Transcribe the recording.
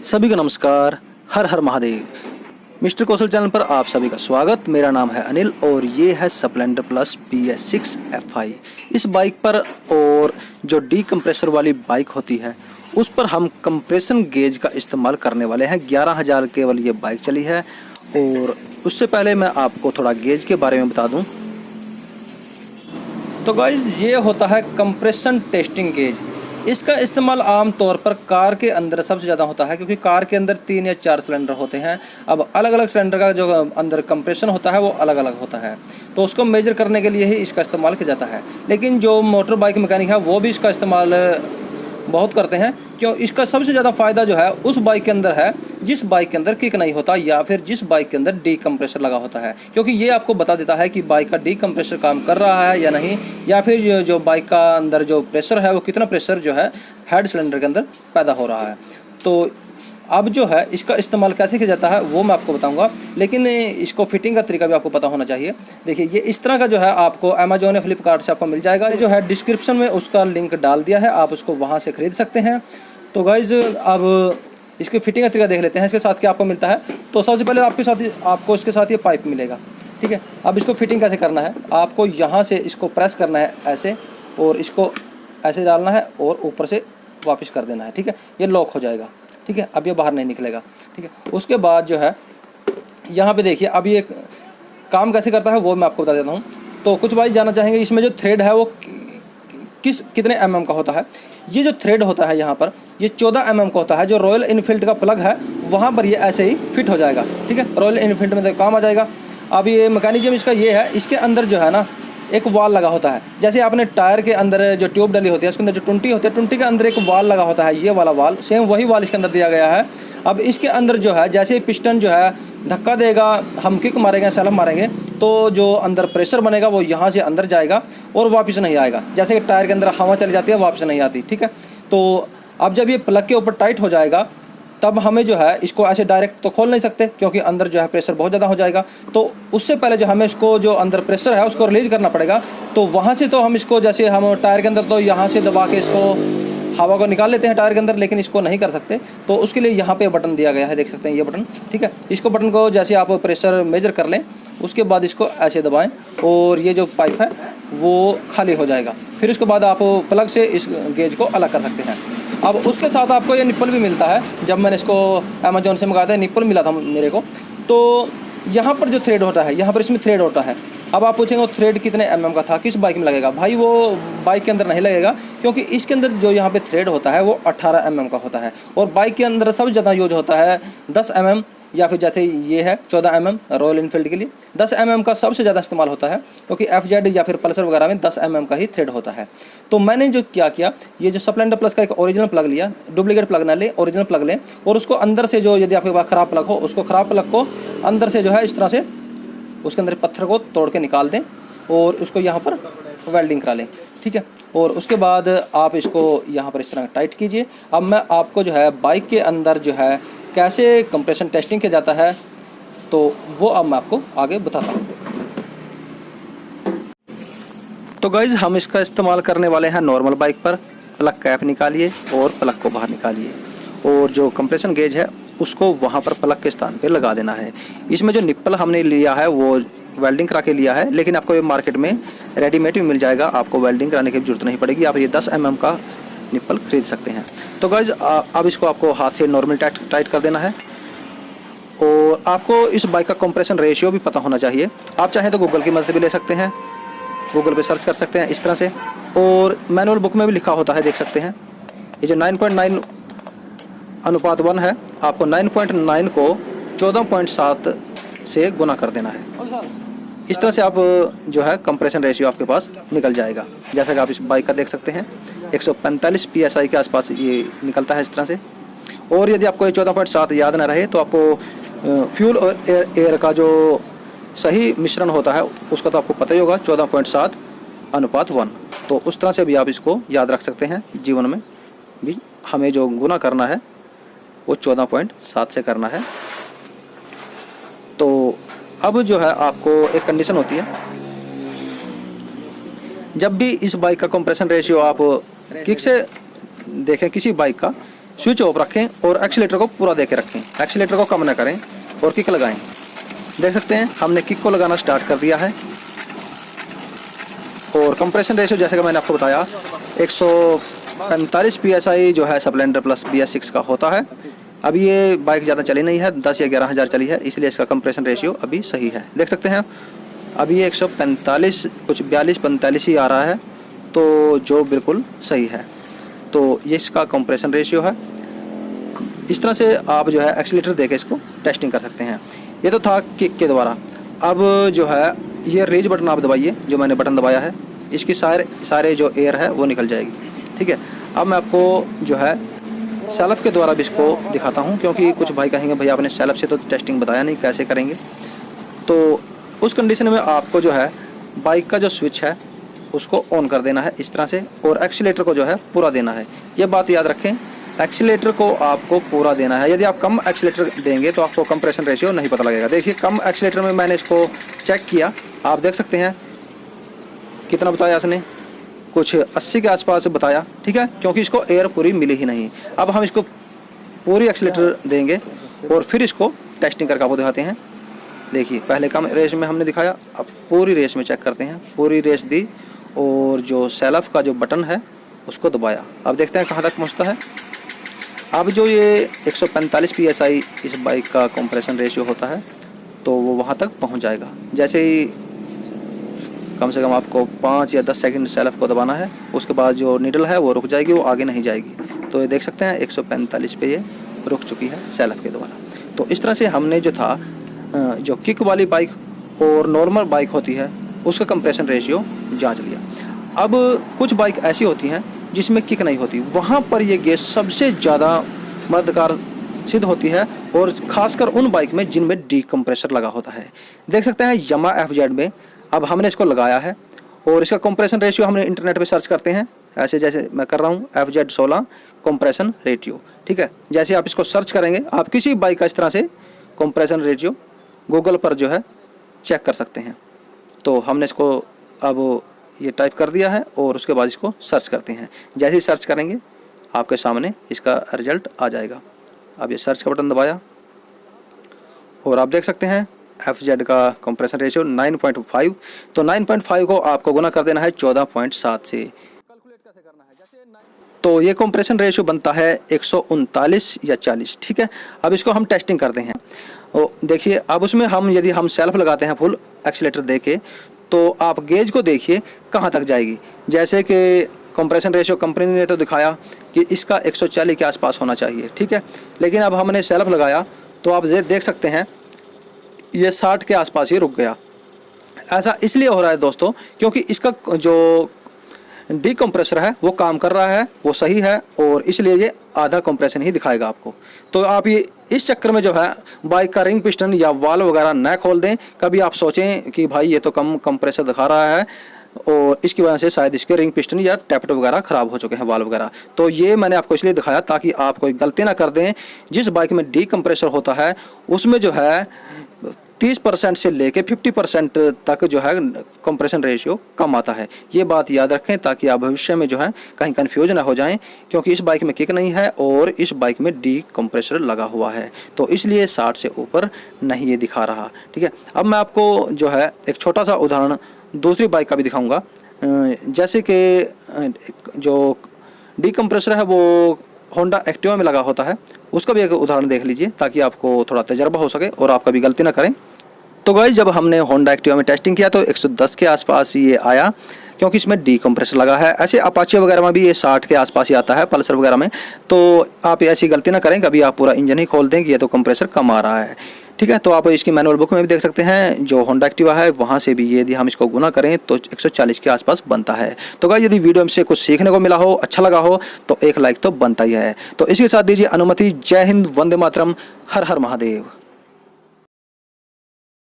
सभी को नमस्कार। हर हर महादेव। मिस्टर कौशल चैनल पर आप सभी का स्वागत। मेरा नाम है अनिल और ये है स्प्लेंडर प्लस PS6 FI। इस बाइक पर और जो डी कंप्रेसर वाली बाइक होती है उस पर हम कंप्रेशन गेज का इस्तेमाल करने वाले हैं। 11,000 केवल ये बाइक चली है। और उससे पहले मैं आपको थोड़ा गेज के बारे में बता दूं। तो गाइज ये होता है कंप्रेशन टेस्टिंग गेज। इसका इस्तेमाल आम तौर पर कार के अंदर सबसे ज़्यादा होता है, क्योंकि कार के अंदर 3 या 4 सिलेंडर होते हैं। अब अलग अलग सिलेंडर का जो अंदर कंप्रेशन होता है वो अलग अलग होता है, तो उसको मेजर करने के लिए ही इसका इस्तेमाल किया जाता है। लेकिन जो मोटर बाइक मैकेनिक है वो भी इसका इस्तेमाल बहुत करते हैं। क्यों? इसका सबसे ज़्यादा फ़ायदा जो है उस बाइक के अंदर है जिस बाइक के अंदर किक नहीं होता या फिर जिस बाइक के अंदर डी कंप्रेसर लगा होता है, क्योंकि ये आपको बता देता है कि बाइक का डी कंप्रेसर काम कर रहा है या नहीं, या फिर जो बाइक का अंदर जो प्रेशर है वो कितना प्रेशर जो है हेड सिलेंडर के अंदर पैदा हो रहा है। तो अब जो है इसका इस्तेमाल कैसे किया जाता है वो मैं आपको बताऊंगा, लेकिन इसको फिटिंग का तरीका भी आपको पता होना चाहिए। देखिए ये इस तरह का जो है आपको अमेजोन या फ्लिपकार्ट से आपको मिल जाएगा। ये जो है डिस्क्रिप्शन में उसका लिंक डाल दिया है, आप उसको वहाँ से ख़रीद सकते हैं। तो गाइज़ अब इसकी फिटिंग का तरीका देख लेते हैं, इसके साथ क्या आपको मिलता है। तो सबसे पहले आपको इसके साथ ये पाइप मिलेगा, ठीक है। अब इसको फिटिंग कैसे करना है, आपको यहाँ से इसको प्रेस करना है ऐसे, और इसको ऐसे डालना है और ऊपर से वापस कर देना है, ठीक है। ये लॉक हो जाएगा, ठीक है। अब ये बाहर नहीं निकलेगा, ठीक है। उसके बाद जो है यहाँ पे देखिए अब ये काम कैसे करता है वो मैं आपको बता देता हूँ। तो कुछ भाई जानना चाहेंगे इसमें जो थ्रेड है वो कितने mm का होता है। ये जो थ्रेड होता है यहाँ पर ये 14 mm का होता है। जो रॉयल इनफील्ड का प्लग है वहाँ पर ये ऐसे ही फिट हो जाएगा, ठीक है। रॉयल इनफील्ड में तो काम आ जाएगा। अब ये मैकेनिज्म इसका ये है, इसके अंदर जो है ना एक वाल लगा होता है। जैसे आपने टायर के अंदर जो ट्यूब डली होती है उसके अंदर जो टुंटी होती है, टुंटी के अंदर एक वाल लगा होता है, ये वाला वाल सेम वही वाल इसके अंदर दिया गया है। अब इसके अंदर जो है जैसे पिस्टन जो है धक्का देगा, हम किक मारेंगे, सेल्फ मारेंगे, तो जो अंदर प्रेशर बनेगा वो यहाँ से अंदर जाएगा और वापस नहीं आएगा। जैसे कि टायर के अंदर हवा चली जाती है वापस नहीं आती, ठीक है। तो अब जब ये प्लग के ऊपर टाइट हो जाएगा तब हमें जो है इसको ऐसे डायरेक्ट तो खोल नहीं सकते, क्योंकि अंदर जो है प्रेशर बहुत ज़्यादा हो जाएगा। तो उससे पहले जो हमें इसको जो अंदर प्रेशर है उसको रिलीज़ करना पड़ेगा। तो वहाँ से तो हम इसको जैसे हम टायर के अंदर तो यहाँ से दबा के इसको हवा को निकाल लेते हैं टायर के अंदर, लेकिन इसको नहीं कर सकते। तो उसके लिए यहाँ पे बटन दिया गया है, देख सकते हैं ये बटन, ठीक है। इसको बटन को जैसे आप प्रेशर मेजर कर लें उसके बाद इसको ऐसे दबाएं और ये जो पाइप है वो खाली हो जाएगा। फिर उसके बाद आप प्लग से इस गेज को अलग कर सकते हैं। अब उसके साथ आपको ये निप्पल भी मिलता है। जब मैंने इसको अमेजोन से मंगाया था निप्पल मिला था मेरे को। तो यहाँ पर जो थ्रेड होता है, यहाँ पर इसमें थ्रेड होता है। अब आप पूछेंगे वो थ्रेड कितने mm का था, किस बाइक में लगेगा। भाई वो बाइक के अंदर नहीं लगेगा, क्योंकि इसके अंदर जो यहाँ पे थ्रेड होता है वो 18 mm का होता है। और बाइक के अंदर सबसे ज़्यादा यूज होता है 10 mm, या फिर जैसे ये है 14 mm रॉयल इनफील्ड के लिए 10 mm का सबसे ज़्यादा इस्तेमाल होता है, क्योंकि FZ या फिर पल्सर वगैरह में 10 mm का ही थ्रेड होता है। तो मैंने जो क्या किया, ये जो स्प्लेंडर प्लस का एक ओरिजिनल प्लग लिया, डुप्लीकेट प्लग ना लें, ओरिजिनल प्लग लें, और उसको अंदर से जो यदि आपके पास ख़राब प्लग हो उसको ख़राब प्लग को अंदर से जो है इस तरह से उसके अंदर पत्थर को तोड़ के निकाल दें और उसको यहाँ पर वेल्डिंग करा लें, ठीक है। और उसके बाद आप इसको यहाँ पर इस तरह टाइट कीजिए। अब मैं आपको जो है बाइक के अंदर जो है कैसे कंप्रेशन टेस्टिंग किया जाता है तो वो अब मैं आपको आगे बताता हूँ। तो गाइज हम इसका इस्तेमाल करने वाले हैं नॉर्मल बाइक पर। प्लग कैप निकालिए और प्लग को बाहर निकालिए, और जो कंप्रेशन गेज है उसको वहाँ पर प्लग के स्थान पे लगा देना है। इसमें जो निप्पल हमने लिया है वो वेल्डिंग करा के लिया है, लेकिन आपको ये मार्केट में रेडीमेड भी मिल जाएगा, आपको वेल्डिंग कराने की जरूरत नहीं पड़ेगी। आप ये 10 mm का निप्पल खरीद सकते हैं। तो गाइज अब इसको आपको हाथ से नॉर्मल टाइट कर देना है। और आपको इस बाइक का कंप्रेशन रेशियो भी पता होना चाहिए। आप चाहें तो गूगल की मदद भी ले सकते हैं, गूगल पे सर्च कर सकते हैं इस तरह से, और मैनुअल बुक में भी लिखा होता है, देख सकते हैं। ये जो 9.9:1 है, आपको 9.9 को 14.7 से गुना कर देना है। इस तरह से आप जो है कंप्रेशन रेशियो आपके पास निकल जाएगा। जैसा कि आप इस बाइक का देख सकते हैं 145 PSI के आसपास ये निकलता है इस तरह से। और यदि आपको ये 14.7 याद ना रहे तो आपको फ्यूल और एयर का जो सही मिश्रण होता है उसका तो आपको पता ही होगा, 14.7:1। तो उस तरह से भी आप इसको याद रख सकते हैं। जीवन में भी हमें जो गुना करना है वो 14.7 से करना है। तो अब जो है आपको एक कंडीशन होती है, जब भी इस बाइक का कंप्रेशन रेशियो आप किक से देखें किसी बाइक का, स्विच ऑफ रखें और एक्सीलेटर को पूरा दे के रखें, एक्सीलेटर को कम ना करें और किक लगाएं। देख सकते हैं हमने किक को लगाना स्टार्ट कर दिया है। और कंप्रेशन रेशियो जैसे कि मैंने आपको बताया 145 PSI जो है स्प्लेंडर प्लस BS6 का होता है। अभी ये बाइक ज़्यादा चली नहीं है, 10 या 11 हज़ार चली है, इसलिए इसका कंप्रेशन रेशियो अभी सही है। देख सकते हैं अभी ये 145 कुछ 42-45 ही आ रहा है, तो जो बिल्कुल सही है। तो ये इसका कंप्रेशन रेशियो है। इस तरह से आप जो है एक्सीलेटर देके इसको टेस्टिंग कर सकते हैं। ये तो था किक के द्वारा। अब जो है ये रेज बटन आप दबाइए, जो मैंने बटन दबाया है, इसकी सारे जो एयर है वो निकल जाएगी। ठीक है, अब मैं आपको जो है सेल्फ के द्वारा भी इसको दिखाता हूँ, क्योंकि कुछ भाई कहेंगे भैया आपने सेल्फ से तो टेस्टिंग बताया नहीं, कैसे करेंगे। तो उस कंडीशन में आपको जो है बाइक का जो स्विच है उसको ऑन कर देना है इस तरह से, और एक्सीलेटर को जो है पूरा देना है। ये बात याद रखें, एक्सीलेटर को आपको पूरा देना है। यदि आप कम एक्सीलेटर देंगे तो आपको कंप्रेशन रेशियो नहीं पता लगेगा। देखिए कम एक्सीलेटर में मैंने इसको चेक किया, आप देख सकते हैं कितना बताया इसने, कुछ 80 के आसपास बताया। ठीक है, क्योंकि इसको एयर पूरी मिली ही नहीं। अब हम इसको पूरी एक्सीलेटर देंगे और फिर इसको टेस्टिंग करके आपको दिखाते हैं। देखिए पहले कम रेस में हमने दिखाया, अब पूरी रेस में चेक करते हैं। पूरी रेस दी और जो सेल्फ का जो बटन है उसको दबाया। अब देखते हैं कहाँ तक पहुँचता है। अब जो ये 145 PSI इस बाइक का कंप्रेशन रेशियो होता है, तो वो वहाँ तक पहुँच जाएगा। जैसे ही कम से कम आपको 5 या 10 सेकंड सेल्फ को दबाना है, उसके बाद जो नीडल है वो रुक जाएगी, वो आगे नहीं जाएगी। तो ये देख सकते हैं 145 पे ये रुक चुकी है सेल्फ के द्वारा। तो इस तरह से हमने जो था जो किक वाली बाइक और नॉर्मल बाइक होती है उसका कंप्रेशन रेशियो जांच लिया। अब कुछ बाइक ऐसी होती हैं जिसमें किक नहीं होती, वहाँ पर ये गेज सबसे ज़्यादा मददगार सिद्ध होती है, और ख़ासकर उन बाइक में जिनमें डी कंप्रेसर लगा होता है। देख सकते हैं यामा FZ में अब हमने इसको लगाया है, और इसका कंप्रेशन रेशियो हमने इंटरनेट पे सर्च करते हैं, ऐसे जैसे मैं कर रहा हूँ FZ16 कंप्रेशन रेशियो। ठीक है, जैसे आप इसको सर्च करेंगे आप किसी बाइक का इस तरह से कंप्रेशन रेशियो गूगल पर जो है चेक कर सकते हैं। तो हमने इसको अब ये टाइप कर दिया है और उसके बाद इसको सर्च करते हैं। जैसे ही सर्च करेंगे आपके सामने इसका रिजल्ट आ जाएगा। अब ये सर्च का बटन दबाया और आप देख सकते हैं FZ का कंप्रेशन रेशियो 9.5। तो 9.5 को आपको गुना कर देना है 14.7 से। कैलकुलेट कैसे करना है, जैसे तो ये कंप्रेशन रेशियो बनता है 139 या 40। ठीक है, अब इसको हम टेस्टिंग करते हैं। देखिए अब उसमें हम यदि हम सेल्फ लगाते हैं फुल एक्सीलेटर देके, तो आप गेज को देखिए कहाँ तक जाएगी। जैसे कि कंप्रेशन रेशियो कंपनी ने तो दिखाया कि इसका 140 के आसपास होना चाहिए। ठीक है, लेकिन अब हमने सेल्फ लगाया तो आप देख सकते हैं ये 60 के आसपास ही रुक गया। ऐसा इसलिए हो रहा है दोस्तों, क्योंकि इसका जो डी कंप्रेसर है वो काम कर रहा है, वो सही है, और इसलिए ये आधा कंप्रेशन ही दिखाएगा आपको। तो आप ये इस चक्कर में जो है बाइक का रिंग पिस्टन या वाल्व वगैरह न खोल दें। कभी आप सोचें कि भाई ये तो कम कंप्रेसर दिखा रहा है और इसकी वजह से शायद इसके रिंग पिस्टन या टैपट वगैरह ख़राब हो चुके हैं, वाल्व वगैरह। तो ये मैंने आपको इसलिए दिखाया ताकि आप कोई गलती ना कर दें। जिस बाइक में डी कंप्रेसर होता है उसमें जो है 30% से लेके 50% तक जो है कंप्रेशन रेशियो कम आता है। ये बात याद रखें ताकि आप भविष्य में जो है कहीं कंफ्यूज ना हो जाएं, क्योंकि इस बाइक में किक नहीं है और इस बाइक में डी कंप्रेसर लगा हुआ है, तो इसलिए 60 से ऊपर नहीं ये दिखा रहा। ठीक है, अब मैं आपको जो है एक छोटा सा उदाहरण दूसरी बाइक का भी दिखाऊँगा। जैसे कि जो डी कंप्रेसर है वो होंडा एक्टिवा में लगा होता है, उसका भी एक उदाहरण देख लीजिए ताकि आपको थोड़ा तजर्बा हो सके और आप कभी गलती ना करें। तो गाइस जब हमने होंडा एक्टिवा में टेस्टिंग किया तो 110 के आसपास ये आया, क्योंकि इसमें डी कंप्रेसर लगा है। ऐसे अपाचे वगैरह में भी ये 60 के आसपास ही आता है, पल्सर वगैरह में। तो आप ऐसी गलती ना करें, कभी आप पूरा इंजन ही खोल दें कि ये तो कंप्रेसर कम आ रहा है। ठीक है, तो आप इसकी मैनुअल बुक में भी देख सकते हैं, जो होंडा एक्टिवा है वहाँ से भी यदि हम इसको गुना करें तो 140 के आसपास बनता है। तो गाइस यदि वीडियो से कुछ सीखने को मिला हो, अच्छा लगा हो, तो एक लाइक तो बनता ही है। तो इसके साथ दीजिए अनुमति। जय हिंद, वंदे मातरम, हर हर महादेव।